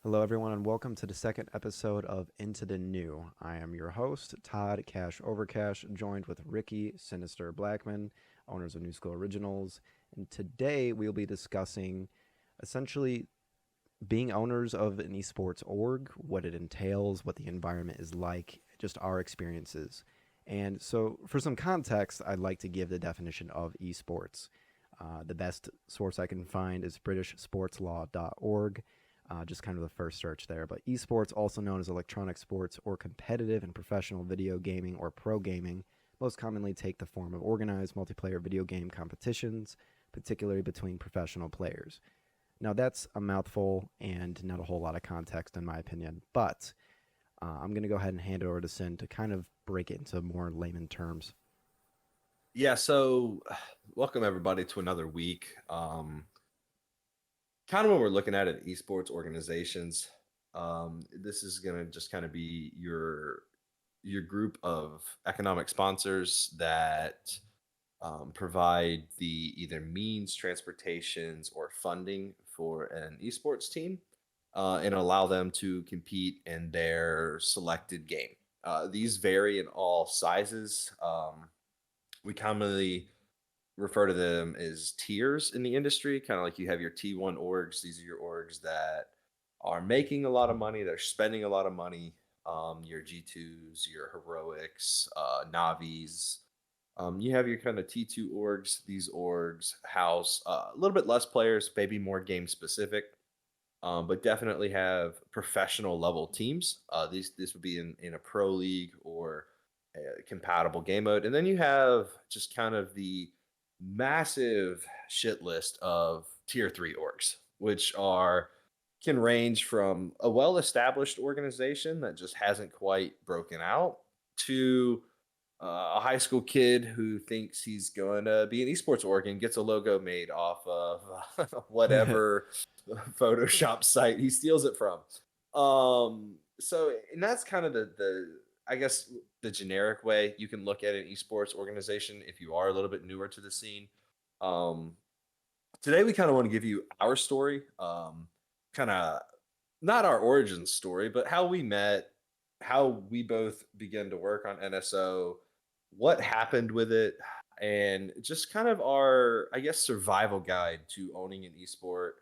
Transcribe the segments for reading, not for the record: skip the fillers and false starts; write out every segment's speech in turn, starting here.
Hello, everyone, and welcome to the second episode of Into the New. I am your host, Todd Cash Overcash, joined with Ricky Sinister Blackman, owners of New School Originals. And today we'll be discussing essentially being owners of an esports org, what it entails, what the environment is like, just our experiences. And so, for some context, I'd like to give the definition of esports. The best source I can find is BritishSportsLaw.org, just kind of the first search there. But esports, also known as electronic sports or competitive and professional video gaming or pro gaming, most commonly take the form of organized multiplayer video game competitions, particularly between professional players. Now, that's a mouthful and not a whole lot of context, in my opinion, but I'm going to go ahead and hand it over to Sin to kind of break it into more layman terms. Yeah, so welcome everybody to another week. Kind of when we're looking at it, esports organizations, this is gonna just kind of be your group of economic sponsors that provide the either means, transportations, or funding for an esports team, and allow them to compete in their selected game. These vary in all sizes. We commonly refer to them as tiers in the industry, kind of like you have your T1 orgs. These are your orgs that are making a lot of money, they're spending a lot of money. Your G2s, your heroics, Navis. You have your kind of T2 orgs. These orgs house a little bit less players, maybe more game specific, but definitely have professional level teams. This would be in a pro league or a compatible game mode, and then you have just kind of the massive shit list of tier 3 orgs, which are can range from a well-established organization that just hasn't quite broken out to a high school kid who thinks he's going to be an esports org and gets a logo made off of whatever Photoshop site he steals it from. And that's kind of the I guess the generic way you can look at an esports organization if you are a little bit newer to the scene. Um, Today we kind of want to give you our story, kind of not our origin story, but how we met, how we both began to work on NSO, what happened with it, and just kind of our, I guess, survival guide to owning an esport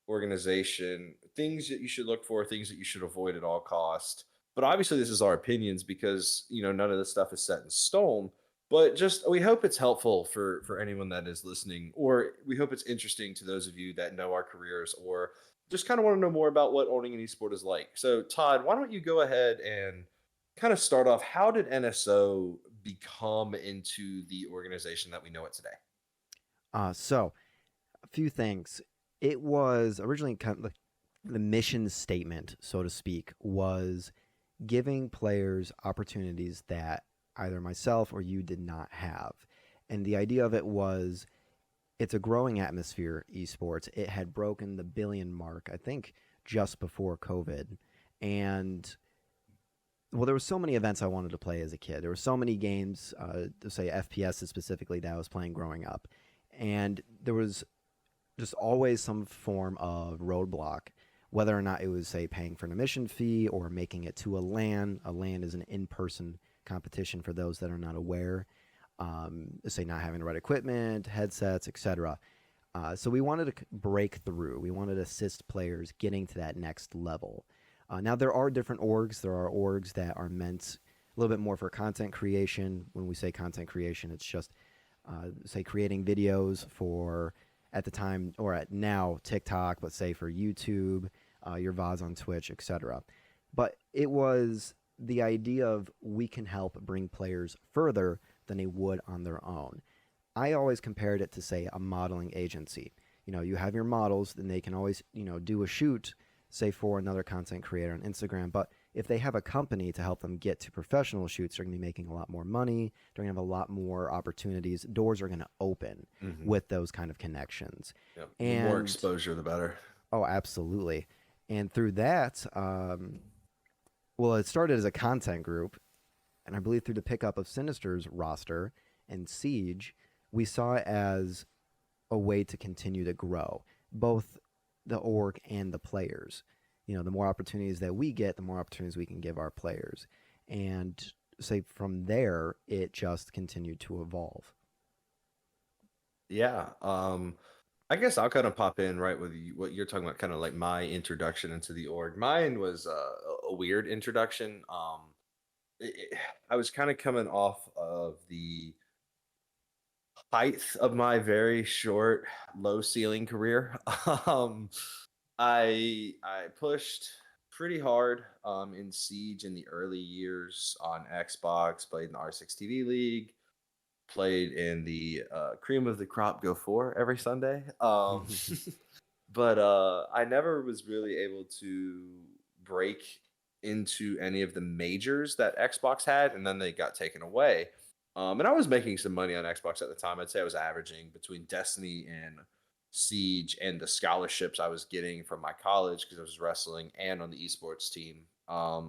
organization, things that you should look for, things that you should avoid at all cost. But obviously, this is our opinions because none of this stuff is set in stone. But just we hope it's helpful for anyone that is listening, or we hope it's interesting to those of you that know our careers, or just kind of want to know more about what owning an esport is like. So, Todd, why don't you go ahead and kind of start off? How did NSO become into the organization that we know it today? So, a few things. It was originally kind of the mission statement, so to speak, was giving players opportunities that either myself or you did not have. And the idea of it was it's a growing atmosphere, esports. It had broken the billion mark, I think, just before COVID. And well, there were so many events I wanted to play as a kid. There were so many games, to say FPS specifically, that I was playing growing up. And there was just always some form of roadblock, whether or not it was, say, paying for an admission fee or making it to a LAN. A LAN is an in person competition for those that are not aware. Say, not having the right equipment, headsets, etc. So we wanted to break through. We wanted to assist players getting to that next level. Now, there are different orgs. There are orgs that are meant a little bit more for content creation. When we say content creation, it's just, say, creating videos for, at the time, or at now, TikTok, but say for YouTube, your VODs on Twitch, etc. But it was the idea of we can help bring players further than they would on their own. I always compared it to, say, a modeling agency. You have your models, then they can always, do a shoot, say, for another content creator on Instagram. But if they have a company to help them get to professional shoots, they're going to be making a lot more money. They're going to have a lot more opportunities. Doors are going to open Mm-hmm. with those kind of connections. Yep. The more And, exposure, the better. oh, absolutely. And through that, well, it started as a content group. And I believe through the pickup of Sinister's roster and Siege, we saw it as a way to continue to grow both the org and the players. the more opportunities that we get, the more opportunities we can give our players. And say from there, it just continued to evolve. Yeah. I guess I'll kind of pop in right with you, what you're talking about, kind of like my introduction into the org. Mine was a weird introduction. I was kind of coming off of the height of my very short, low ceiling career. um, I pushed pretty hard in Siege in the early years on Xbox. Played in the R6 TV League. Played in the cream of the crop Go 4 every Sunday. But I never was really able to break into any of the majors that Xbox had, and then they got taken away. And I was making some money on Xbox at the time. I'd say I was averaging between Destiny and Siege and the scholarships I was getting from my college because I was wrestling and on the esports team. I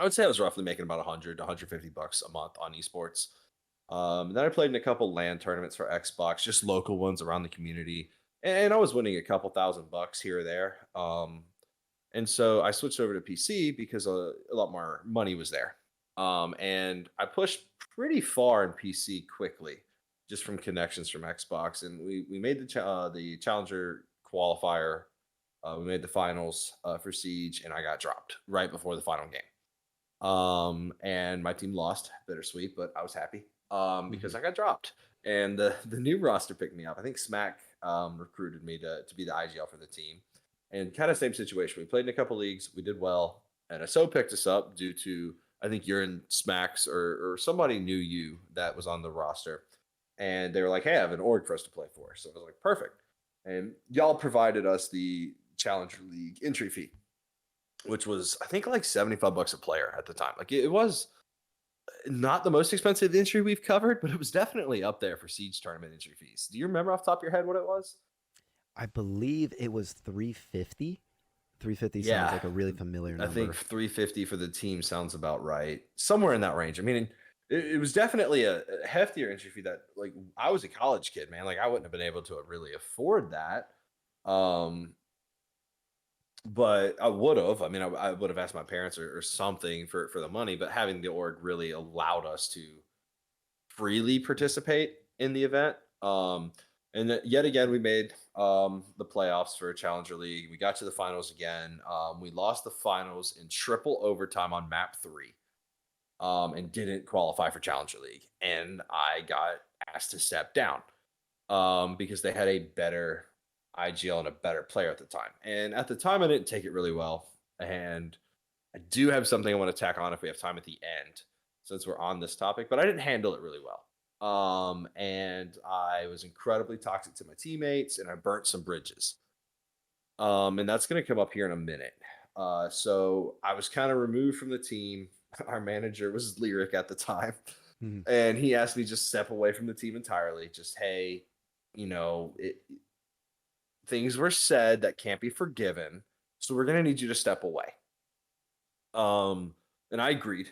would say I was roughly making about 100 to 150 bucks a month on esports. Then I played in a couple LAN tournaments for Xbox, just local ones around the community, and I was winning a couple $1,000 here or there. And so I switched over to PC because a lot more money was there. And I pushed pretty far in PC quickly, just from connections from Xbox, and we made the Challenger qualifier. We made the finals for Siege, and I got dropped right before the final game. And my team lost, bittersweet, but I was happy because I got dropped. And the new roster picked me up. I think Smack recruited me to be the IGL for the team. And kind of same situation. We played in a couple leagues. We did well. NSO picked us up due to, I think you're in Smacks or somebody knew you that was on the roster. And they were like, hey, I have an org for us to play for. So I was like, perfect. And y'all provided us the Challenger League entry fee, which was I think like 75 bucks a player at the time. Like it was not the most expensive entry we've covered, but it was definitely up there for Siege tournament entry fees. Do you remember off the top of your head what it was? I believe it was 350. 350 sounds Yeah, like a really familiar I think number. 350 for the team sounds about right. Somewhere in that range. I mean, it was definitely a heftier entry fee that like I was a college kid, man. Like I wouldn't have been able to really afford that. Um, but I would have. I mean, I would have asked my parents or something for the money. But having the org really allowed us to freely participate in the event. Yet again, we made the playoffs for Challenger League. We got to the finals again. We lost the finals in triple overtime on map 3, and didn't qualify for Challenger League. And I got asked to step down because they had a better IGL and a better player at the time. And at the time, I didn't take it really well. And I do have something I want to tack on if we have time at the end, since we're on this topic, but I didn't handle it really well. And I was incredibly toxic to my teammates and I burnt some bridges. And that's going to come up here in a minute. So I was kind of removed from the team. Our manager was Lyric at the time. Mhm. And he asked me to just step away from the team entirely. Just, hey, things were said that can't be forgiven. So we're going to need you to step away. And I agreed.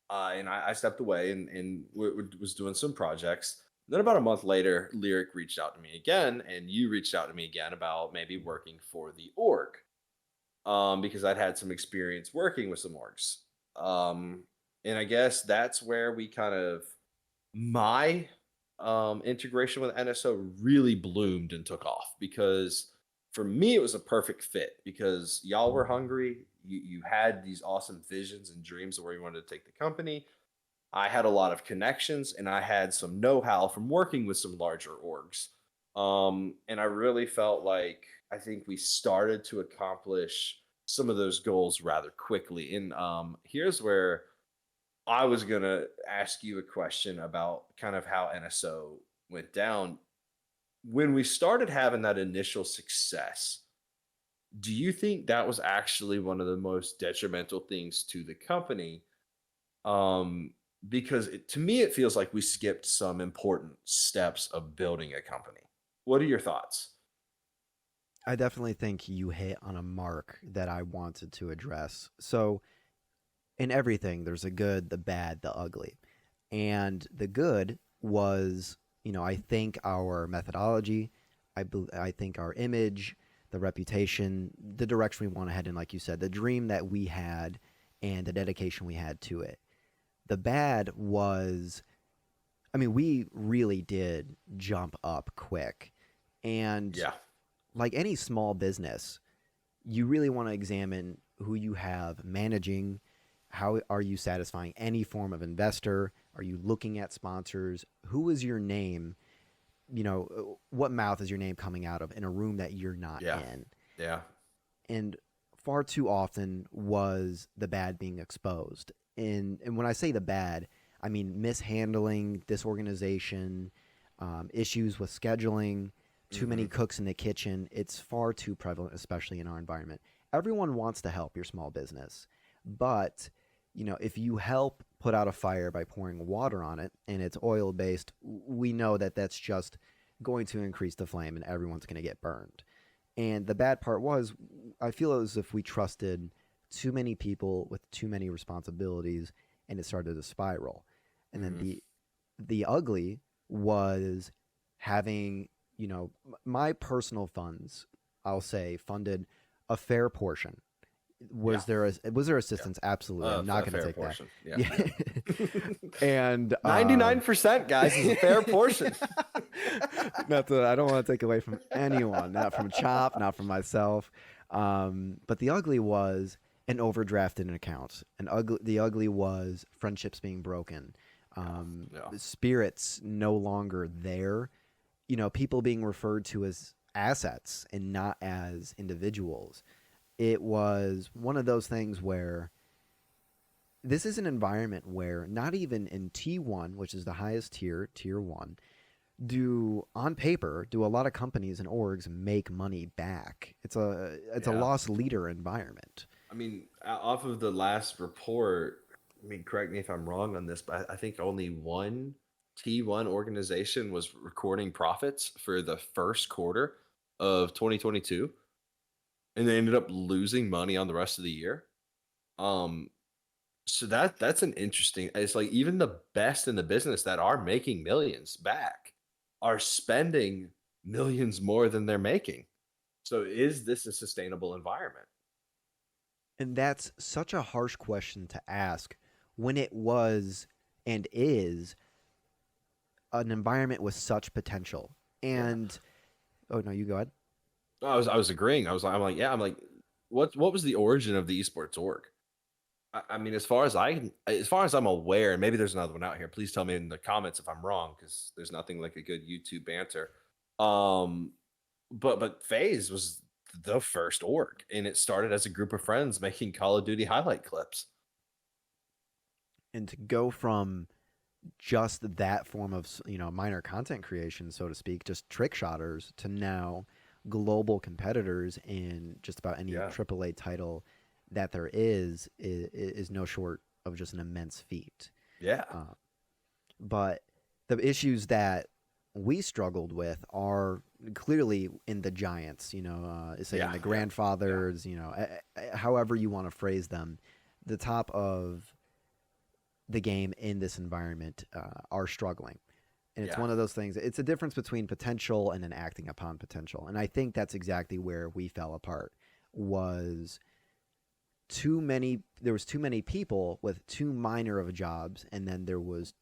And I stepped away and was doing some projects. Then about a month later, Lyric reached out to me again, and you reached out to me again about maybe working for the org, because I'd had some experience working with some orgs. Um, and I guess that's where we kind of my integration with NSO really bloomed and took off because for me it was a perfect fit because y'all were hungry. You had these awesome visions and dreams of where you wanted to take the company. I had a lot of connections and I had some know-how from working with some larger orgs. And I really felt like I think we started to accomplish some of those goals rather quickly. And here's where I was going to ask you a question about kind of how NSO went down. When we started having that initial success, do you think that was actually one of the most detrimental things to the company? Um, because to me, it feels like we skipped some important steps of building a company. What are your thoughts? I definitely think you hit on a mark that I wanted to address. So, in everything, there's a good, the bad, the ugly. And the good was, I think our methodology, I think our image, the reputation, the direction we want to head in, like you said, the dream that we had and the dedication we had to it. The bad was, I mean, we really did jump up quick. And Yeah. like any small business, you really want to examine who you have managing. How are you satisfying any form of investor? Are you looking at sponsors? Who is your name? What mouth is your name coming out of in a room that you're not Yeah. in? Yeah. And far too often was the bad being exposed. And when I say the bad, I mean mishandling, disorganization, issues with scheduling, too many Mm-hmm. cooks in the kitchen. It's far too prevalent, especially in our environment. Everyone wants to help your small business, but if you help put out a fire by pouring water on it and it's oil based, we know that that's just going to increase the flame and everyone's going to get burned. And the bad part was, I feel as if we trusted too many people with too many responsibilities, and it started to spiral. And then Mm-hmm. the ugly was having, my personal funds, I'll say, funded a fair portion. Yeah. Was there Yeah. assistance? Absolutely. I'm not A going to fair take that. portion. Yeah. Yeah. Yeah. And 99%, guys, is a fair portion. not to, I don't want to take away from anyone, not from Chop, not from myself. But the ugly was an overdraft in an account. The ugly was friendships being broken, Yeah. Yeah. spirits no longer there. People being referred to as assets and not as individuals. It was one of those things where this is an environment where not even in T1, which is the highest tier 1, do on paper do a lot of companies and orgs make money back. It's a Yeah. loss leader environment. I mean, off of the last report, I mean, correct me if I'm wrong on this, but I think only one T1 organization was recording profits for the first quarter of 2022, and they ended up losing money on the rest of the year. Um, so that's an interesting. It's like even the best in the business that are making millions back are spending millions more than they're making. So is this a sustainable environment? And that's such a harsh question to ask when it was and is an environment with such potential. Yeah. And oh no, you go ahead. I was agreeing. I'm like, what was the origin of the esports org? I mean, as far as I'm aware, and maybe there's another one out here. Please tell me in the comments if I'm wrong, because there's nothing like a good YouTube banter. Um, but FaZe was the first org, and it started as a group of friends making Call of Duty highlight clips. And to go from just that form of minor content creation, so to speak, just trick shotters, to now global competitors in just about any Yeah, AAA title that there is no short of just an immense feat. yeah, Uh, but the issues that we struggled with are clearly in the giants, say in yeah, the yeah, yeah, grandfathers, however you want to phrase them, the top of the game in this environment are struggling. And it's yeah, one of those things. It's a difference between potential and then acting upon potential. And I think that's exactly where we fell apart. Was there was too many people with too minor of jobs, and then there was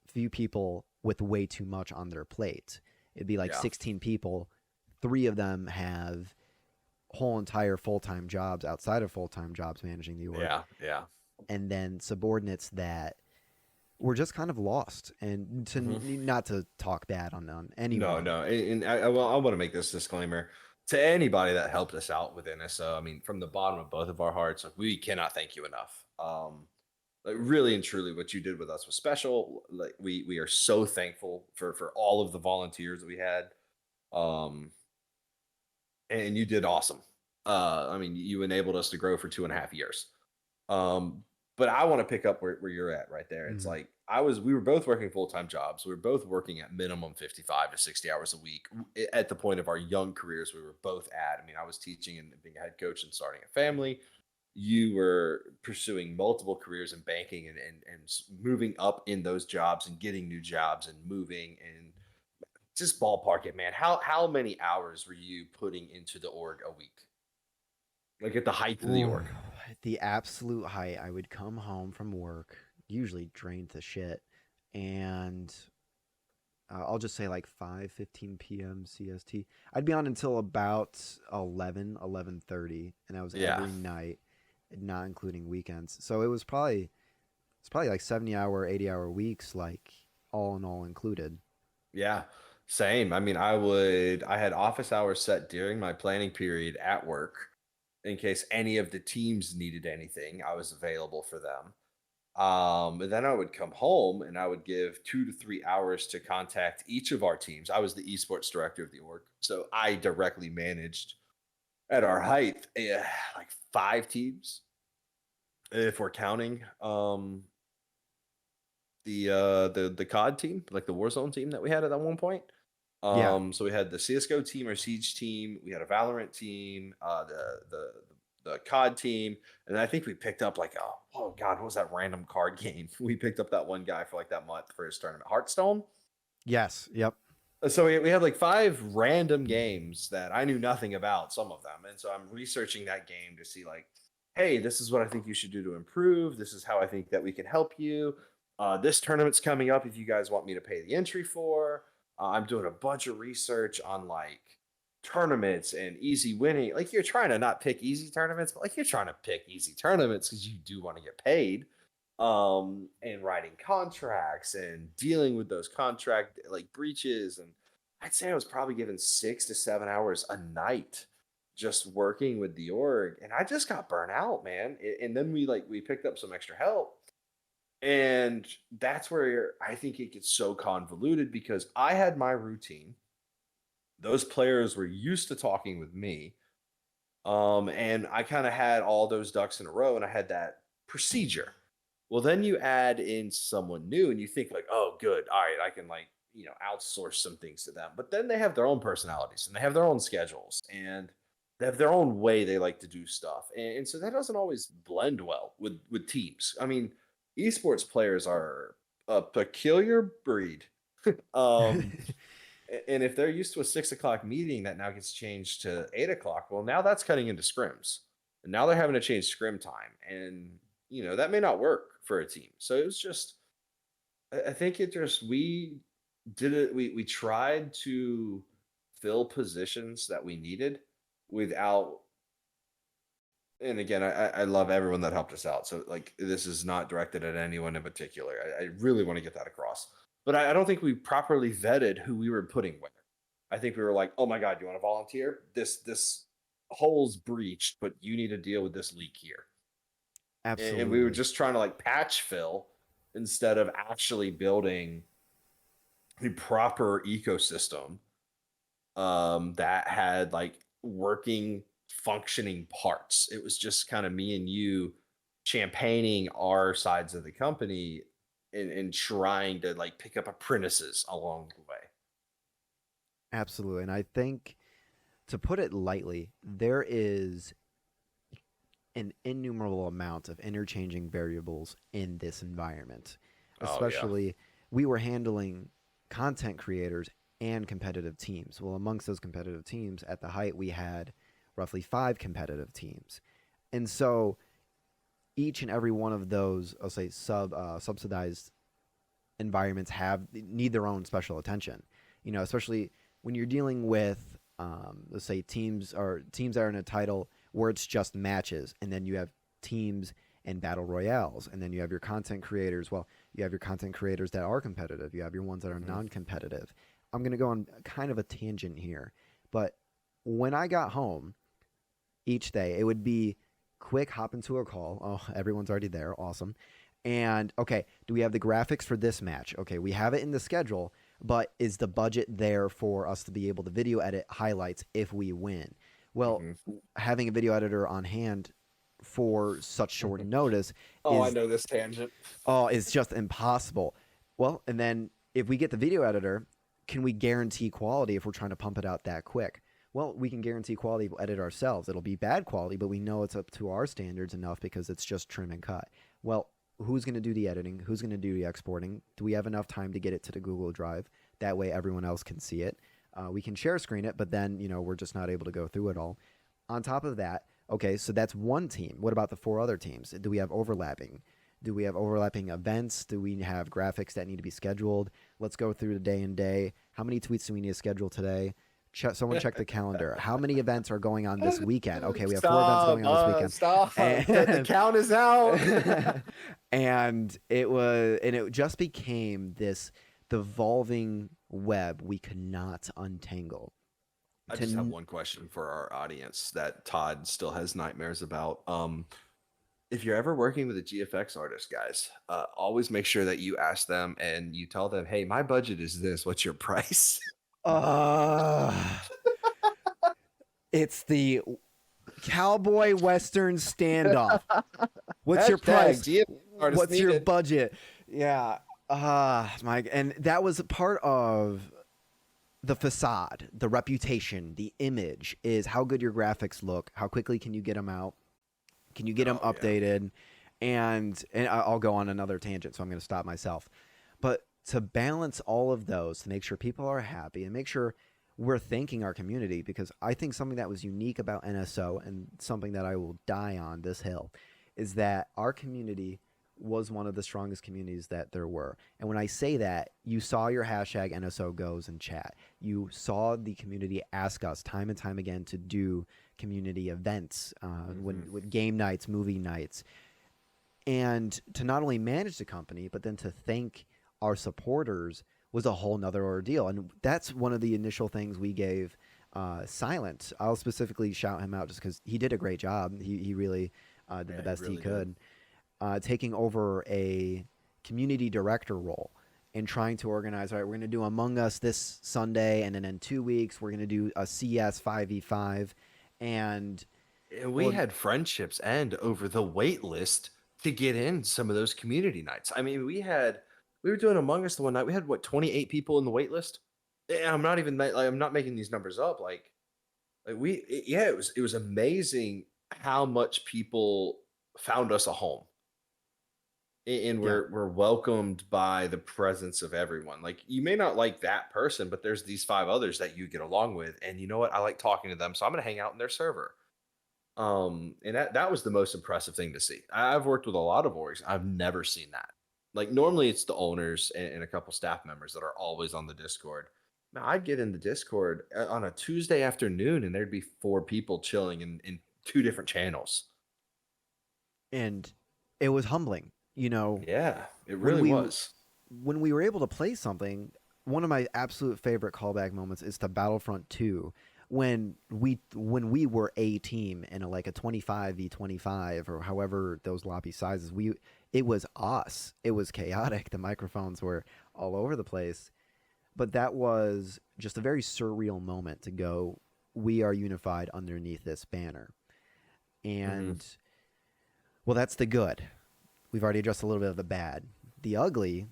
few people with way too much on their plate. It'd be like yeah, 16 people, 3 of them have whole entire full-time jobs outside of full-time jobs managing the org, yeah, yeah. and then subordinates that were just kind of lost. And to Mhm. not to talk bad on No, anyone. no, and I want to make this disclaimer to anybody that helped us out with NSO. I mean, from the bottom of both of our hearts, like, we cannot thank you enough. Like, really and truly, what you did with us was special. Like, we are so thankful for all of the volunteers that we had. Um, and you did awesome. I mean, you enabled us to grow for 2.5 years. Um, but I want to pick up where you're at right there. It's Mhm. like we were both working full-time jobs. We were both working at minimum 55 to 60 hours a week at the point of our young careers we were both at. I mean, I was teaching and being a head coach and starting a family. You were pursuing multiple careers in banking and moving up in those jobs and getting new jobs and moving and just ballpark it, man. How many hours were you putting into the org a week? Like at the height of the Ooh, org? the absolute height. I would come home from work, usually drained to shit, and I'll just say like 5:15 p.m. CST. I'd be on until about 11:30, and that was Yeah. every night, not including weekends. So it's probably like 70-hour, 80-hour weeks, like all in all included. Yeah. Same. I mean, I had office hours set during my planning period at work in case any of the teams needed anything. I was available for them. And then I would come home and I would give 2 to 3 hours to contact each of our teams. I was the esports director of the org, so I directly managed at our height, like 5 teams, if we're counting the COD team, like the Warzone team that we had at that one point. Yeah. So we had the CS:GO team or Siege team, we had a Valorant team, the COD team, and I think we picked up like oh god, what was that random card game? We picked up that one guy for like that month for his tournament, Hearthstone. Yes. Yep. So we had like 5 random games that I knew nothing about, some of them, and so I'm researching that game to see like, hey, this is what I think you should do to improve. This is how I think that we can help you. This tournament's coming up. If you guys want me to pay the entry for, I'm doing a bunch of research on like tournaments and easy winning. Like you're trying to not pick easy tournaments, but like you're trying to pick easy tournaments because you do want to get paid, and writing contracts and dealing with those contract like breaches. And I'd say I was probably given 6 to 7 hours a night just working with the org, and I just got burnt out, man. And then we picked up some extra help, and that's where I think it gets so convoluted because I had my routine. Those players were used to talking with me, and I kind of had all those ducks in a row, and I had that procedure. Well, then you add in someone new, and you think like, oh, good, all right, I can like outsource some things to them. But then they have their own personalities, and they have their own schedules, and they have their own way they like to do stuff, and so that doesn't always blend well with teams. I mean, esports players are a peculiar breed. um, and if they're used to a 6 o'clock meeting that now gets changed to 8 o'clock, well, now that's cutting into scrims. And now they're having to change scrim time. And, that may not work for a team. So it was just, I think it just, we did it, we tried to fill positions that we needed without, and again, I love everyone that helped us out. So like this is not directed at anyone in particular. I really want to get that across. But I don't think we properly vetted who we were putting where. I think we were like, oh my God, you want to volunteer? This hole's breached, but you need to deal with this leak here. And we were Absolutely. just trying to like patch fill instead of actually building the proper ecosystem, that had like working, functioning parts. It was just kind of me and you champagning our sides of the company, and trying to like pick up apprentices along the way. Absolutely. And I think, to put it lightly, there is an innumerable amount of interchanging variables in this environment. Oh yeah. Especially, we were handling content creators and competitive teams. Well, amongst those competitive teams, at the height, we had roughly 5 competitive teams. And so each and every one of those, I'll say, subsidized environments need their own special attention. Especially when you're dealing with, let's say, teams that are in a title where it's just matches, and then you have teams and battle royales, and then you have your content creators. Well, you have your content creators that are competitive. You have your ones that are Hmm. non-competitive. I'm gonna go on kind of a tangent here, but when I got home each day, it would be quick hop into a call. Oh, everyone's already there. Awesome. And okay, do we have the graphics for this match? Okay, we have it in the schedule, but is the budget there for us to be able to video edit highlights if we win? Well, Hmm. having a video editor on hand for such short notice Oh, I is know this tangent. is just impossible. Well, and then if we get the video editor, can we guarantee quality if we're trying to pump it out that quick? Well, we can guarantee quality. We'll edit ourselves. It'll be bad quality, but we know it's up to our standards enough because it's just trim and cut. Well, who's going to do the editing? Who's going to do the exporting? Do we have enough time to get it to the Google Drive That way, everyone else can see it. We can share screen it, but then we're just not able to go through it all. On top of that, okay, so that's one team. What about the four other teams? Do we have overlapping? Do we have overlapping events? Do we have graphics that need to be scheduled? Let's go through the day and day. How many tweets do we need to schedule today? Someone check the calendar. How many events are going on this weekend? Okay, we have four events going on this weekend. Stop. The count is out. And it just became this devolving web we could not untangle. I just have one question for our audience that Todd still has nightmares about. If you're ever working with a GFX artist, guys, always make sure that you ask them and you tell them, "Hey, my budget is this. What's your price?" It's the cowboy western standoff. What's your price? What's your budget? Yeah. Mike, and that was part of the facade, the reputation, the image is how good your graphics look, how quickly can you get them out, can you get them updated, and I'll go on another tangent, so I'm going to stop myself. But to balance all of those, to make sure people are happy and make sure we're thanking our community, because I think something that was unique about NSO and something that I will die on this hill is that our community was one of the strongest communities that there were. And when I say that, you saw your hashtag NSO goes in chat. You saw the community ask us time and time again to do community events, with game nights, movie nights, and to not only manage the company, but then to thank our supporters was a whole nother ordeal. And that's one of the initial things we gave Silent. I'll specifically shout him out just because he did a great job. He really did the best he could. Taking over a community director role and trying to organize, all right, we're going to do Among Us this Sunday, and then in 2 weeks, we're going to do a CS 5v5. And we had friendships end over the wait list to get in some of those community nights. I mean, we were doing Among Us the one night. We had 28 people in the wait list. And I'm not even I'm not making these numbers up. It was amazing how much people found us a home. And we're welcomed by the presence of everyone. Like, you may not like that person, but there's these 5 others that you get along with, and you know what? I like talking to them, so I'm going to hang out in their server. And that was the most impressive thing to see. I've worked with a lot of orgs. I've never seen that. Like, normally it's the owners and a couple staff members that are always on the Discord. Now, I'd get in the Discord on a Tuesday afternoon, and there'd be 4 people chilling in 2 different channels. And it was humbling. Yeah, it really was. When we were able to play something, one of my absolute favorite callback moments is to Battlefront 2, when we were a team in a 25v25 or however those lobby sizes. It was us. It was chaotic. The microphones were all over the place, but that was just a very surreal moment to go, we are unified underneath this banner. And well, that's the good. We've already addressed a little bit of the bad. The ugly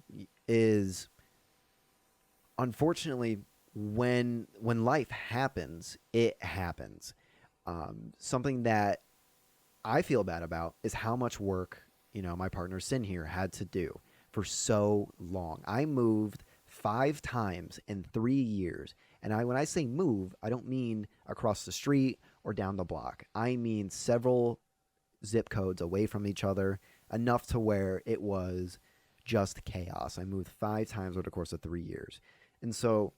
is, unfortunately, when life happens, it happens. Something that I feel bad about is how much work, my partner Sin here had to do for so long. I moved 5 times in 3 years. And when I say move, I don't mean across the street or down the block. I mean several zip codes away from each other, enough to where it was just chaos. I moved 5 times over the course of 3 years. And so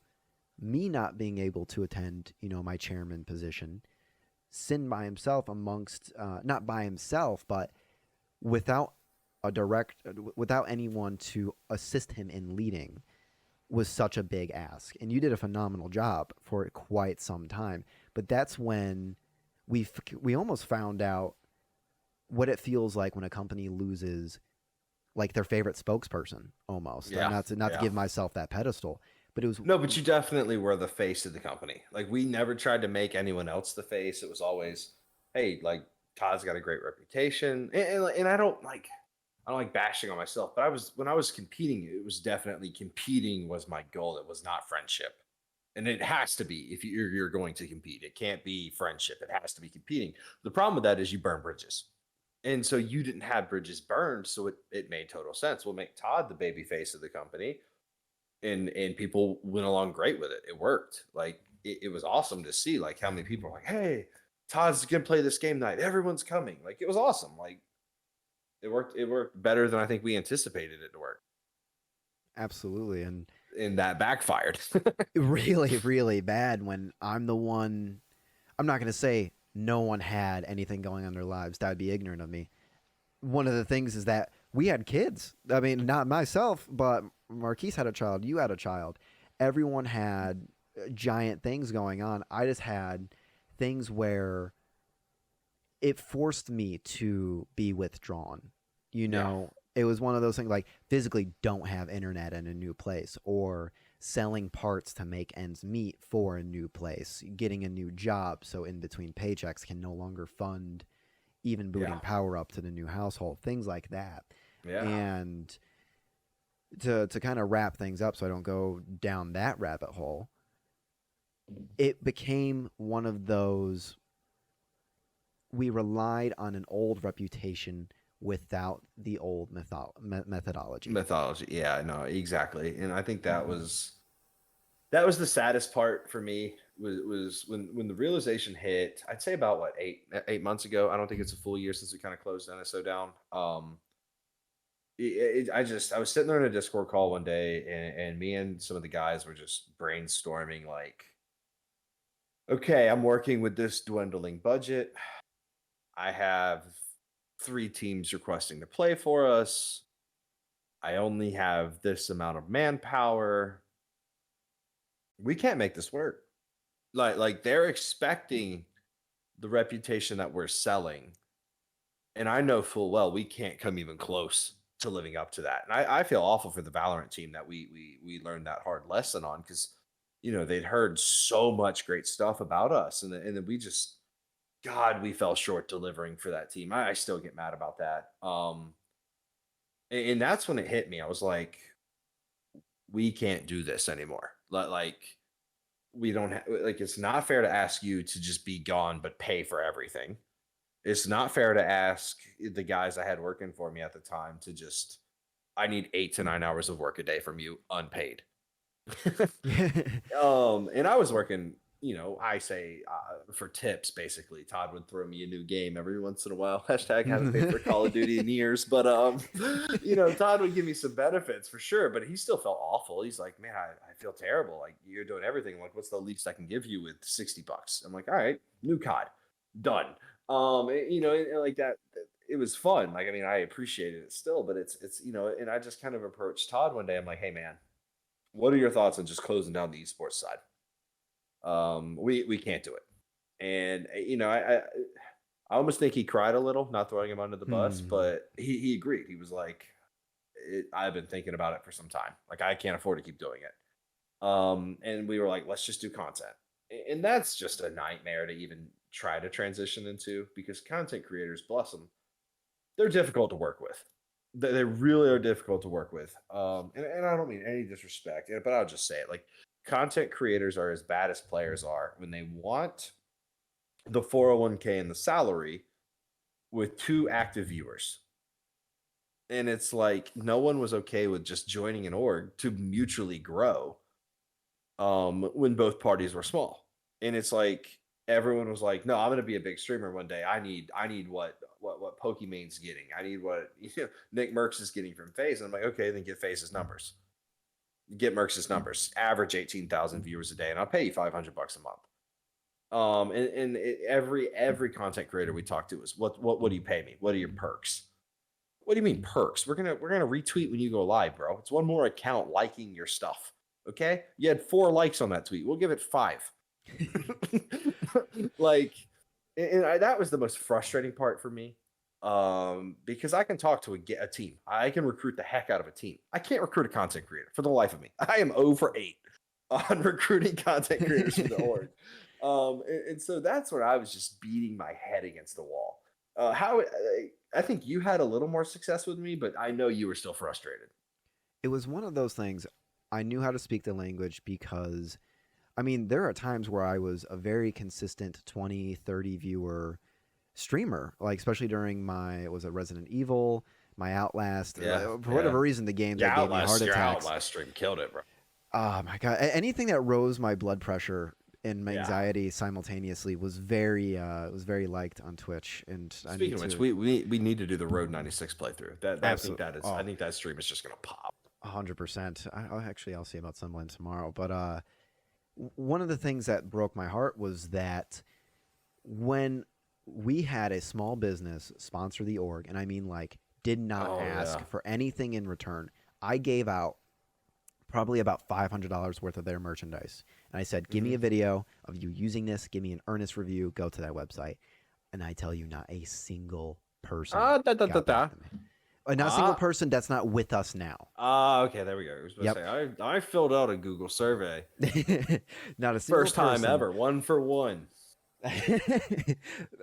me not being able to attend, my chairman position, Sin by himself amongst, not by himself, but without anyone to assist him in leading, was such a big ask. And you did a phenomenal job for quite some time. But that's when we almost found out what it feels like when a company loses their favorite spokesperson, almost. Yeah. Not to give myself that pedestal, but it was but you definitely were the face of the company. We never tried to make anyone else the face. It was always, hey, Todd's got a great reputation, and I don't like bashing on myself, but when I was competing, it was definitely competing was my goal. It was not friendship. And it has to be. If you're going to compete, it can't be friendship. It has to be competing. The problem with that is you burn bridges. And so you didn't have bridges burned, so it made total sense. We'll make Todd the baby face of the company. and people went along great with it. It worked. Like it was awesome to see like how many people were like, "Hey, Todd's gonna play this game night. Everyone's coming." Like it was awesome. Like it worked. It worked better than I think we anticipated it to work, Absolutely. And and that backfired. really, really bad when I'm the one. I'm not going to say no one had anything going on in their lives. That would be ignorant of me. One of the things is that we had kids. I mean, not myself, but Marquise had a child. You had a child. Everyone had giant things going on. I just had things where it forced me to be withdrawn. You Yeah, know, it was one of those things like physically don't have internet in a new place or selling parts to make ends meet for a new place, getting a new job so in between paychecks can no longer fund even yeah, booting power up to the new household, things like that. yeah, And to kind of wrap things up so I don't go down that rabbit hole, it became one of those we relied on an old reputation without the old methodology. mythology. Yeah, no, exactly. And I think that was the saddest part for me was when the realization hit. I'd say about what 8 months ago. I don't think it's a full year since we kind of closed NSO down. I was sitting there in a Discord call one day, and me and some of the guys were just brainstorming like, okay, I'm working with this dwindling budget. I have 3 teams requesting to play for us. I only have this amount of manpower. We can't make this work. Like they're expecting the reputation that we're selling, and I know full well we can't come even close to living up to that. And I feel awful for the Valorant team that we learned that hard lesson on, because they'd heard so much great stuff about us, and then we just, God, we fell short delivering for that team. I still get mad about that. And that's when it hit me. I was like, we can't do this anymore. Like we don't like, it's not fair to ask you to just be gone but pay for everything. It's not fair to ask the guys I had working for me at the time to just, I need 8 to 9 hours of work a day from you unpaid. And I was working, I say for tips, basically. Todd would throw me a new game every once in a while. Hashtag haven't paid for Call of Duty in years. But, Todd would give me some benefits for sure, but he still felt awful. He's like, man, I feel terrible. Like, you're doing everything. Like, what's the least I can give you with $60? I'm like, all right, new COD, done. And like that, it was fun. Like, I mean, I appreciated it still, but and I just kind of approached Todd one day. I'm like, hey, man, what are your thoughts on just closing down the esports side? We can't do it. And I almost think he cried a little, not throwing him under the bus, Mhm. but he agreed. He was like, I've been thinking about it for some time. Like, I can't afford to keep doing it. And we were like, let's just do content. And that's just a nightmare to even try to transition into, because content creators, bless them, they're difficult to work with. They really are difficult to work with. And I don't mean any disrespect, but I'll just say it. Like, content creators are as bad as players are when they want the 401k and the salary with 2 active viewers. And it's like no one was okay with just joining an org to mutually grow, when both parties were small. And it's like everyone was like, "No, I'm going to be a big streamer one day. I need what Pokemon's getting. I need what Nick Merckx is getting from FaZe." And I'm like, "Okay, then get FaZe's numbers. Get Merckx's numbers. Average 18,000 viewers a day, and I'll pay you $500 a month." Every content creator we talked to was, what do you pay me? What are your perks? What do you mean perks? We're gonna retweet when you go live, bro. It's one more account liking your stuff. Okay, you had 4 likes on that tweet. We'll give it 5. Like, that was the most frustrating part for me. Because I can talk to a team. I can recruit the heck out of a team. I can't recruit a content creator for the life of me. I am 0 for 8 on recruiting content creators for the org. And so that's where I was just beating my head against the wall. I think you had a little more success with me, but I know you were still frustrated. It was one of those things. I knew how to speak the language because, I mean, there are times where I was a very consistent 20, 30 viewer streamer, like especially during my, was it Resident Evil, my Outlast. Yeah, For yeah. whatever reason, the games that gave me heart Your attacks. Outlast stream killed it, bro. Oh my god! Anything that rose my blood pressure and my Yeah. anxiety simultaneously was very liked on Twitch, and I Speaking need of which, to we need to do the Road 96 playthrough. That I think absolutely. that is I Oh, think that stream is just gonna pop. 100%. I'll see about someone tomorrow. But one of the things that broke my heart was that when we had a small business sponsor the org, and I mean like did not Oh ask yeah. for anything in return. I gave out probably about $500 worth of their merchandise. And I said, give me Hmm. a video of you using this, give me an earnest review, go to that website. And I tell you, not a single person Da, da, da, got back da. to me. Not a single Ah, person that's not with us now. okay, there we go. I was supposed Yep. to say I filled out a Google survey. Not a single First time person. ever, one for one.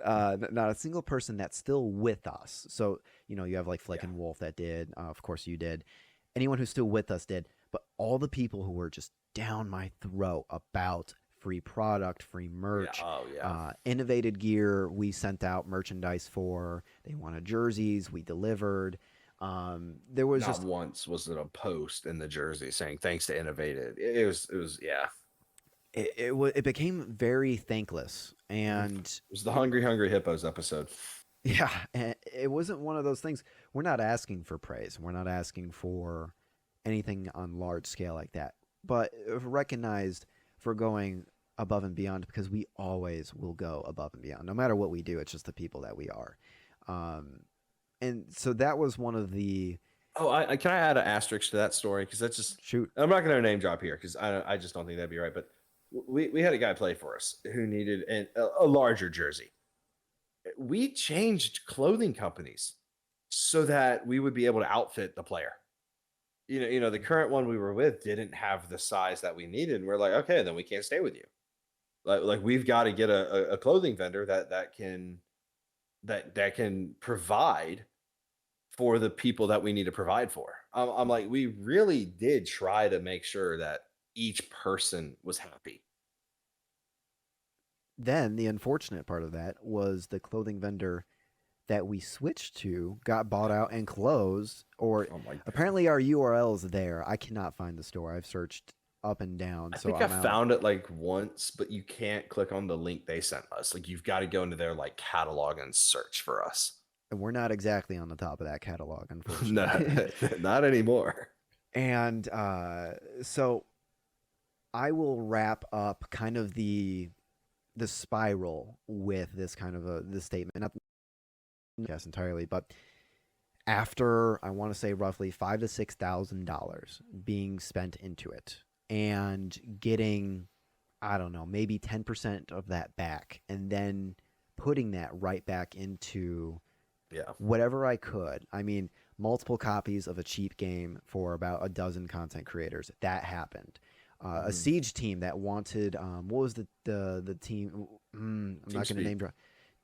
Not a single person that's still with us. So, you have like Flick Yeah. and Wolf that did. Of course, you did. Anyone who's still with us did. But all the people who were just down my throat about free product, free Yeah. merch, Oh yeah. innovated gear, we sent out merchandise for. They wanted jerseys, we delivered. There was Not just once was it a post in the jersey saying thanks to Innovated. It was yeah. it became very thankless, It and was the Hungry Hungry Hippos episode. yeah, it wasn't one of those things. We're not asking for praise. We're not asking for anything on large scale like that. But recognized for going above and beyond because we always will go above and beyond. No matter what we do, it's just the people that we are. Um, and so that was one of the Oh, I can I add an asterisk to that story because that's just shoot. I'm not going to name drop here because I just don't think that'd be right. But we had a guy play for us who needed a larger jersey. We changed clothing companies so that we would be able to outfit the player. The current one we were with didn't have the size that we needed. And we're like, okay, then we can't stay with you. Like we've got to get a clothing vendor that can provide for the people that we need to provide for. I'm like, we really did try to make sure that each person was happy. Then the unfortunate part of that was the clothing vendor that we switched to got bought out and closed, or Oh my! apparently our URL is there. I cannot find the store. I've searched up and down, I so think I I'm out. found it like once, but you can't click on the link they sent us. Like you've got to go into their like catalog and search for us. And we're not exactly on the top of that catalog, No, unfortunately. not anymore. And so I will wrap up kind of the spiral with this kind of a this statement. Not yes entirely, but after I want to say roughly $5,000 to $6,000 being spent into it and getting I don't know maybe 10% of that back, and then putting that right back into Yeah. whatever I could. I mean, multiple copies of a cheap game for about a dozen content creators. That happened. A Hmm. siege team that wanted what was the team? I'm Team not going to speak. name drop.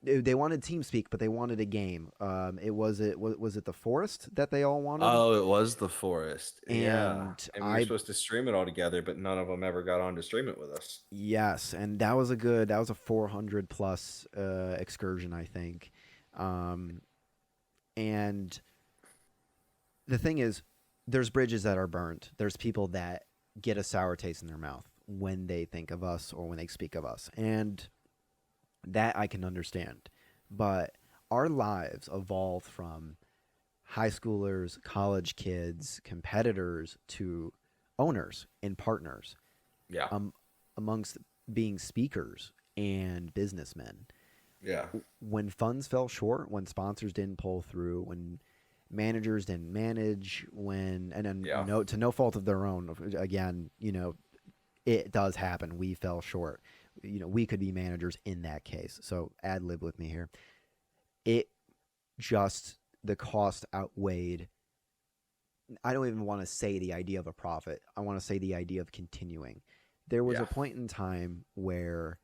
They wanted TeamSpeak, but they wanted a game. Was it the Forest that they all wanted? Oh, it was the forest. Yeah. And And we were supposed to stream it all together, but none of them ever got on to stream it with us. yes, and that was a 400 plus excursion, I think. Um, and the thing is, there's bridges that are burned. There's people that get a sour taste in their mouth when they think of us or when they speak of us. And that I can understand. But our lives evolved from high schoolers, college kids, competitors to owners and partners, Yeah. um, amongst being speakers and businessmen. Yeah. When funds fell short, when sponsors didn't pull through, when managers didn't manage, when and then Yeah. no to no fault of their own. Again, it does happen. We fell short. We could be managers in that case. So ad lib with me here. It just the cost outweighed. I don't even want to say the idea of a profit. I want to say the idea of continuing. There was Yeah. a point in time where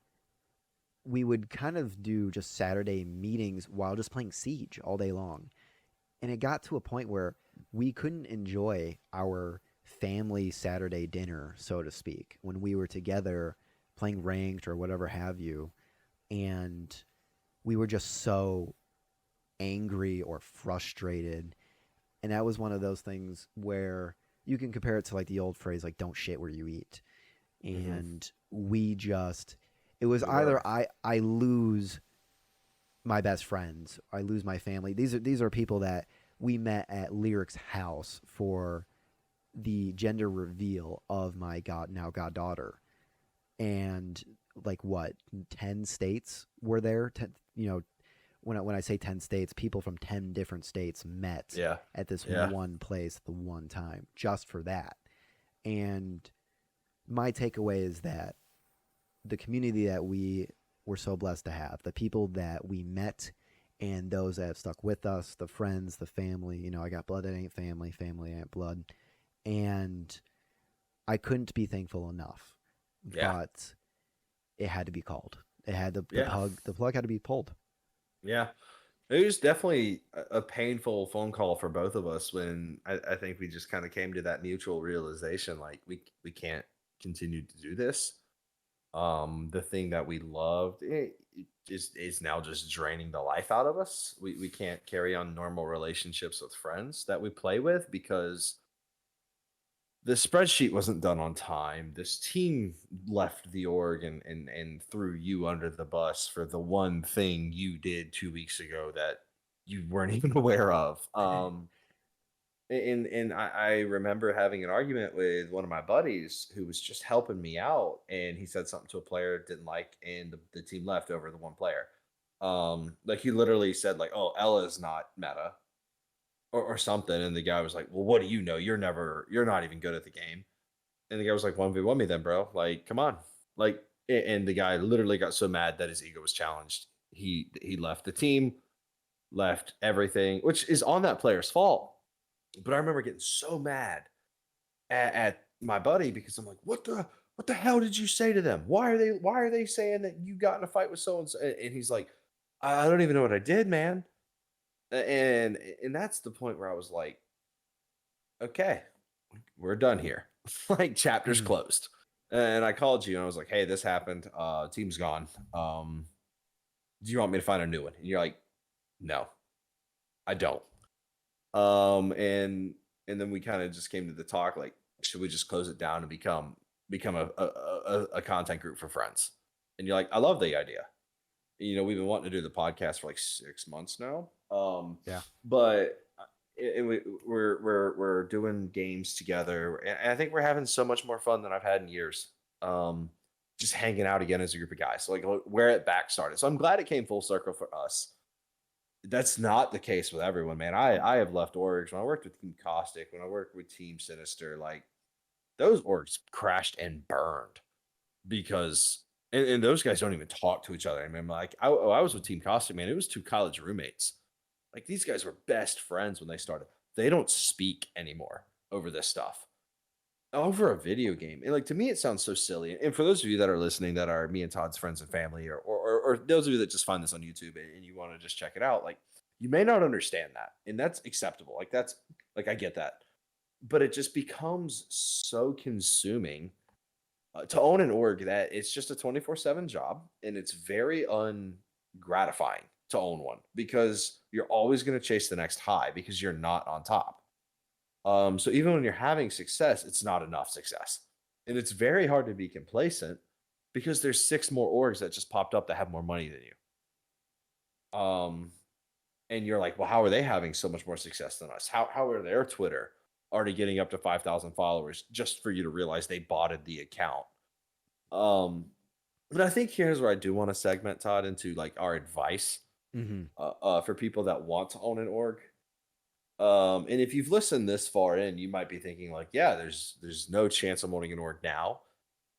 we would kind of do just Saturday meetings while just playing Siege all day long. And it got to a point where we couldn't enjoy our family Saturday dinner, so to speak, when we were together playing ranked or whatever have you. And we were just so angry or frustrated. And that was one of those things where you can compare it to like the old phrase like "don't shit where you eat," Hmm. and we just it was We were. either I lose my best friends, I lose my family. These are people that we met at Lyric's house for the gender reveal of my goddaughter, and like what 10 states were there. When I say 10 states, people from 10 different states met Yeah. at this Yeah. one place at the one time just for that. And my takeaway is that the community that we were so blessed to have, the people that we met, and those that have stuck with us, the friends, the family. I got blood that ain't family, family ain't blood, and I couldn't be thankful enough. Yeah. But it had to be called. It had Yeah. the plug had to be pulled. Yeah. It was definitely a painful phone call for both of us when I think we just kind of came to that mutual realization like we can't continue to do this. The thing that we loved it just is now just draining the life out of us. We can't carry on normal relationships with friends that we play with because the spreadsheet wasn't done on time. This team left the org and threw you under the bus for the one thing you did 2 weeks ago that you weren't even aware of. And I remember having an argument with one of my buddies who was just helping me out, and he said something to a player didn't like, and the team left over the one player. Like he literally said, like, "Oh, Ella's not meta," or something, and the guy was like, "Well, what do you know? You're not even good at the game." And the guy was like, "1v1 me then, bro. Like, come on." Like, and the guy literally got so mad that his ego was challenged. He left the team, left everything, which is on that player's fault. But I remember getting so mad at my buddy because I'm like, what the hell did you say to them? Why are they saying that you got in a fight with so and so? And he's like, I don't even know what I did, man. And that's the point where I was like, okay, we're done here. Like chapters Mhm. closed. And I called you and I was like, hey, this happened. Team's gone. Do you want me to find a new one? And you're like, no, I don't. And then we kind of just came to the talk like, should we just close it down and become a content group for friends? And you're like, I love the idea. We've been wanting to do the podcast for like 6 months now. Yeah. But we're doing games together, and I think we're having so much more fun than I've had in years. Um, just hanging out again as a group of guys. So like where it back started. So I'm glad it came full circle for us. That's not the case with everyone, man. I have left orgs when I worked with Team Caustic, when I worked with Team Sinister, like those orgs crashed and burned because and those guys don't even talk to each other. I mean, like I was with Team Caustic, man. It was two college roommates. Like these guys were best friends when they started. They don't speak anymore over this stuff. Over a video game. And like to me, it sounds so silly. And for those of you that are listening that are me and Todd's friends and family, or those of you that just find this on YouTube and you want to just check it out, like you may not understand that. And that's acceptable. Like that's like I get that. But it just becomes so consuming to own an org that it's just a 24/7 job and it's very ungratifying to own one because you're always going to chase the next high because you're not on top. So even when you're having success, it's not enough success. And it's very hard to be complacent because there's six more orgs that just popped up that have more money than you. And you're like, well, how are they having so much more success than us? How are their Twitter already getting up to 5,000 followers just for you to realize they botted the account? Um, but I think here's where I do want to segment Todd into like our advice Hmm. for people that want to own an org. And if you've listened this far in, you might be thinking like, yeah, there's no chance I'm owning an org now.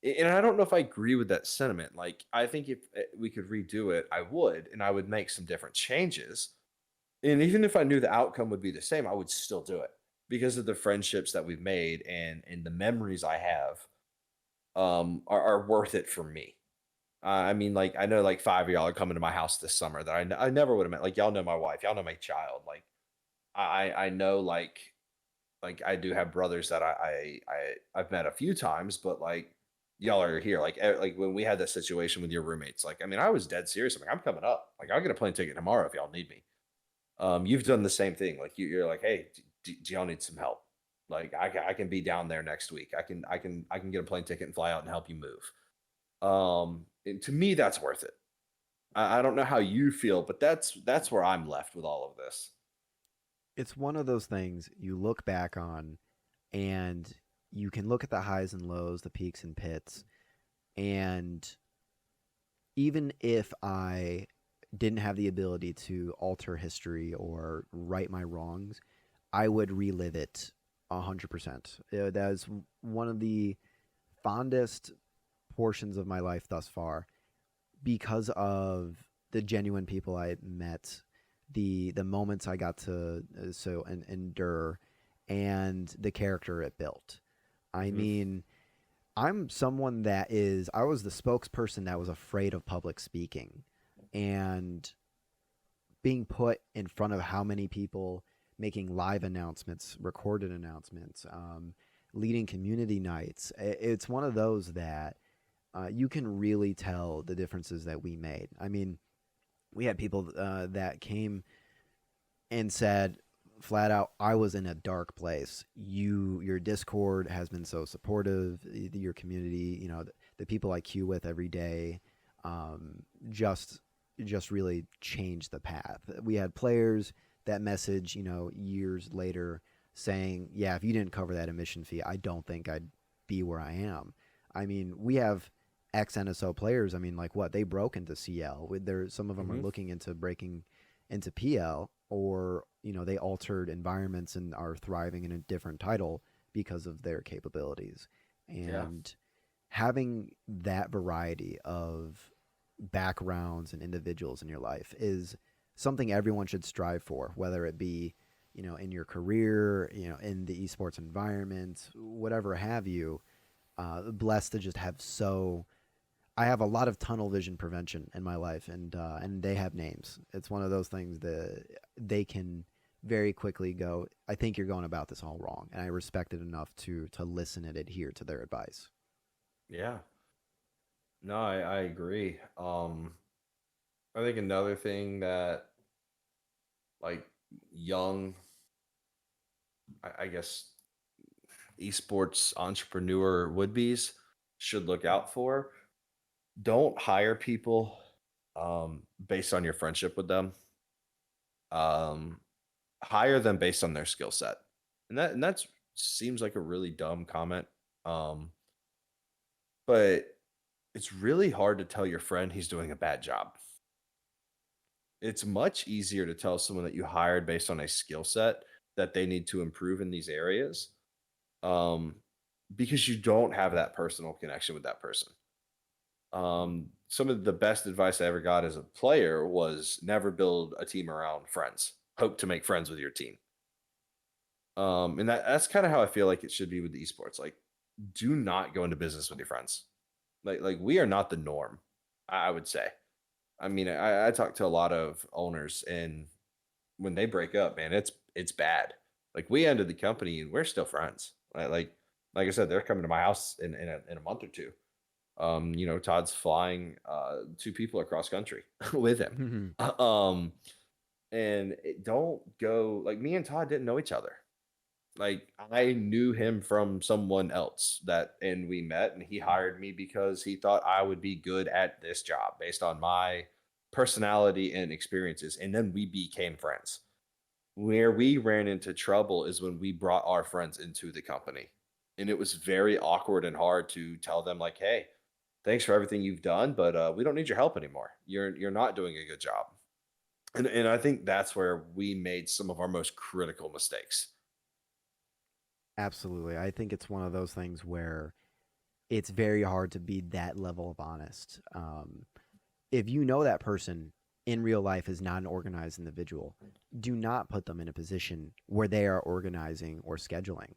And I don't know if I agree with that sentiment. Like, I think if we could redo it, I would, and I would make some different changes. And even if I knew the outcome would be the same, I would still do it because of the friendships that we've made and the memories I have are worth it for me. I mean, like I know like five of y'all are coming to my house this summer that I never would have met. Like y'all know my wife, y'all know my child. Like I know like I do have brothers that I've met a few times, but like y'all are here. Like when we had that situation with your roommates, like I mean I was dead serious. I'm like I'm coming up. Like I'll get a plane ticket tomorrow if y'all need me. You've done the same thing. Like you're like, hey, do y'all need some help? Like I can be down there next week. I can get a plane ticket and fly out and help you move. And to me, that's worth it. I don't know how you feel, but that's where I'm left with all of this. It's one of those things you look back on and you can look at the highs and lows, the peaks and pits, and even if I didn't have the ability to alter history or right my wrongs, I would relive it 100%. That is one of the fondest portions of my life thus far because of the genuine people I met, the moments I got to endure, and the character it built. I Hmm. mean, I'm someone that is I was the spokesperson that was afraid of public speaking, and being put in front of how many people, making live announcements, recorded announcements, leading community nights. It's one of those that you can really tell the differences that we made. I mean, we had people that came and said flat out, I was in a dark place. Your Discord has been so supportive. Your community, the people I queue with every day, um, just just really changed the path. We had players that message, years later saying, yeah, if you didn't cover that admission fee, I don't think I'd be where I am. I mean, we have ex NSO players. I mean, like what they broke into CL. There, some of them are Hmm. looking into breaking into PL, or they altered environments and are thriving in a different title because of their capabilities. Yeah. And having that variety of backgrounds and individuals in your life is something everyone should strive for, whether it be in your career, in the esports environment, whatever have you. Blessed to just have so I have a lot of tunnel vision prevention in my life, and they have names. It's one of those things that they can very quickly go, I think you're going about this all wrong, and I respect it enough to listen and adhere to their advice. Yeah. No, I agree. I think another thing that like young, I guess esports entrepreneur would be's should look out for. Don't hire people based on your friendship with them. Um, Hire them based on their skill set, and that's seems like a really dumb comment. Um, but it's really hard to tell your friend he's doing a bad job. It's much easier to tell someone that you hired based on a skill set that they need to improve in these areas, um, because you don't have that personal connection with that person. Some of the best advice I ever got as a player was never build a team around friends. Hope to make friends with your team. And that's kind of how I feel like it should be with the esports. Like, do not go into business with your friends. Like we are not the norm, I would say. I mean, I talk to a lot of owners, and when they break up, man, it's bad. Like we ended the company, and we're still friends. Like I said, they're coming to my house in a month or two. Todd's flying two people across country with him. Um, don't go like me and Todd didn't know each other. Like I knew him from someone else and we met and he hired me because he thought I would be good at this job based on my personality and experiences. And then we became friends. Where we ran into trouble is when we brought our friends into the company. And it was very awkward and hard to tell them like, "Hey, thanks for everything you've done, but we don't need your help anymore. You're not doing a good job." And I think that's where we made some of our most critical mistakes. Absolutely. I think it's one of those things where it's very hard to be that level of honest. If you know that person in real life is not an organized individual, do not put them in a position where they are organizing or scheduling.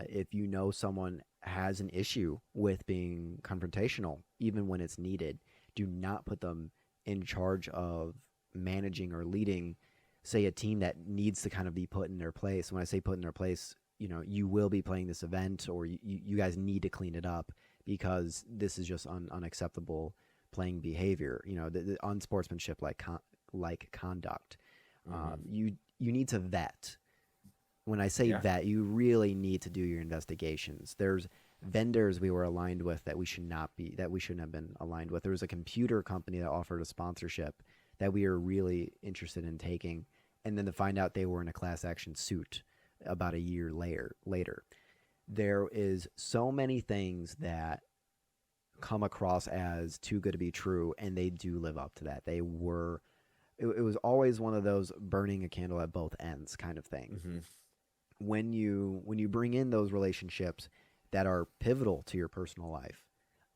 If you know someone has an issue with being confrontational, even when it's needed, do not put them in charge of managing or leading, say, a team that needs to kind of be put in their place. When I say put in their place, you will be playing this event, or you guys need to clean it up because this is just unacceptable playing behavior. The unsportsmanship like conduct. Hmm. You need to vet. When I say Yeah. vet, you really need to do your investigations. There's vendors we were aligned with that we should not be, that we shouldn't have been aligned with. There was a computer company that offered a sponsorship that we were really interested in taking, and then to find out they were in a class action suit about a year later. There is so many things that come across as too good to be true, and they do live up to that. They were, it was always one of those burning a candle at both ends kind of thing. Hmm. When you bring in those relationships that are pivotal to your personal life,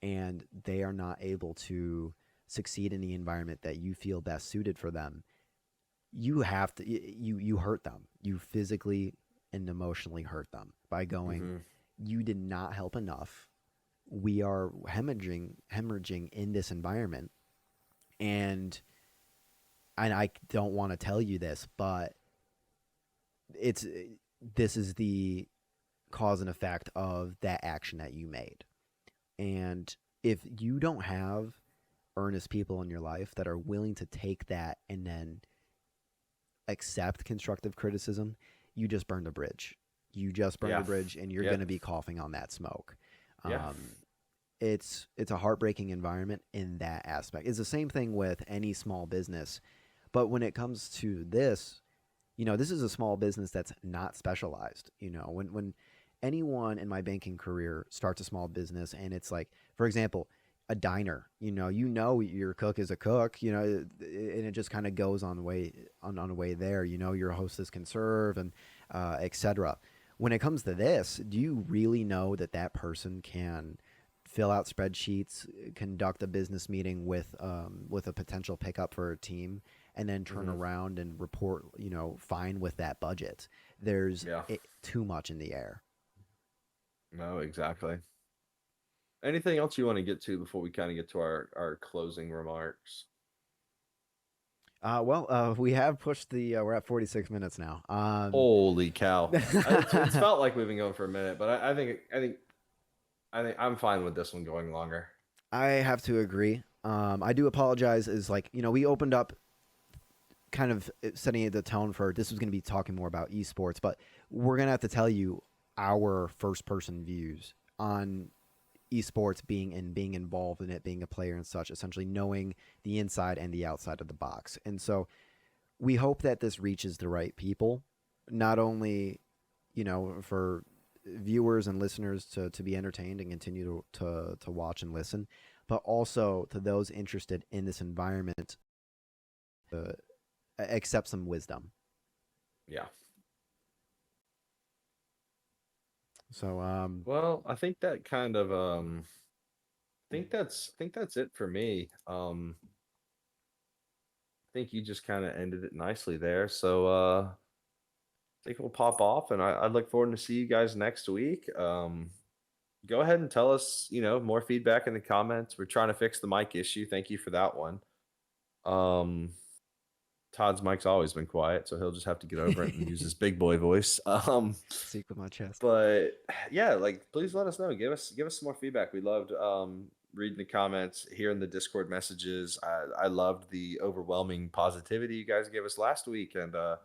and they are not able to succeed in the environment that you feel best suited for them, you have to, you hurt them. You physically and emotionally hurt them by going, Hmm. you did not help enough. We are hemorrhaging in this environment, and I don't want to tell you this, but it's this is the cause and effect of that action that you made. And if you don't have earnest people in your life that are willing to take that and then accept constructive criticism, you just burned a bridge. You just burned a Yeah. bridge, and you're going to Yep. be coughing on that smoke. Yeah. Um, it's a heartbreaking environment in that aspect. It's the same thing with any small business, but when it comes to this, this is a small business that's not specialized. When anyone in my banking career starts a small business, and it's like, for example, a diner, your cook is a cook, and it just kind of goes on the way on a way there. Your hostess can serve, and etc. When it comes to this, do you really know that that person can fill out spreadsheets, conduct a business meeting with a potential pickup for a team, and then turn Hmm. around and report, fine with that budget? There's Yeah. too much in the air. No, exactly. Anything else you want to get to before we kind of get to our closing remarks? We have pushed we're at 46 minutes now. Holy cow! It's felt like we've been going for a minute, but I think I'm fine with this one going longer. I have to agree. I do apologize. Is like, we opened up kind of setting the tone for this was going to be talking more about esports, but we're going to have to tell you our first person views on esports, being involved in it, being a player and such, essentially knowing the inside and the outside of the box. And so we hope that this reaches the right people, not only, for viewers and listeners to be entertained and continue to watch and listen, but also to those interested in this environment, uh, accept some wisdom. Yeah. So, Well, I think that kind of I think that's it for me. I think you just kind of ended it nicely there. So I think we'll pop off, and I look forward to see you guys next week. Go ahead and tell us, more feedback in the comments. We're trying to fix the mic issue. Thank you for that one. Um, Todd's mic's always been quiet, so he'll just have to get over it and use his big boy voice. speak with my chest. But yeah, like please let us know. Give us some more feedback. We loved reading the comments, hearing the Discord messages. I loved the overwhelming positivity you guys gave us last week, and I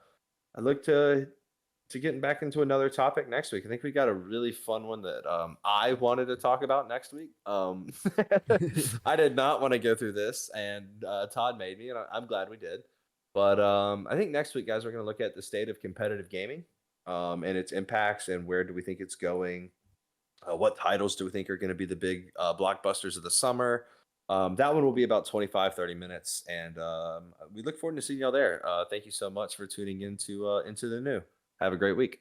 look to getting back into another topic next week. I think we got a really fun one that I wanted to talk about next week. I did not want to go through this, and Todd made me, and I'm glad we did. But I think next week, guys, we're going to look at the state of competitive gaming and its impacts, and where do we think it's going. What titles do we think are going to be the big blockbusters of the summer? That one will be about 25-30 minutes, and we look forward to seeing y'all there. Thank you so much for tuning into the new. Have a great week.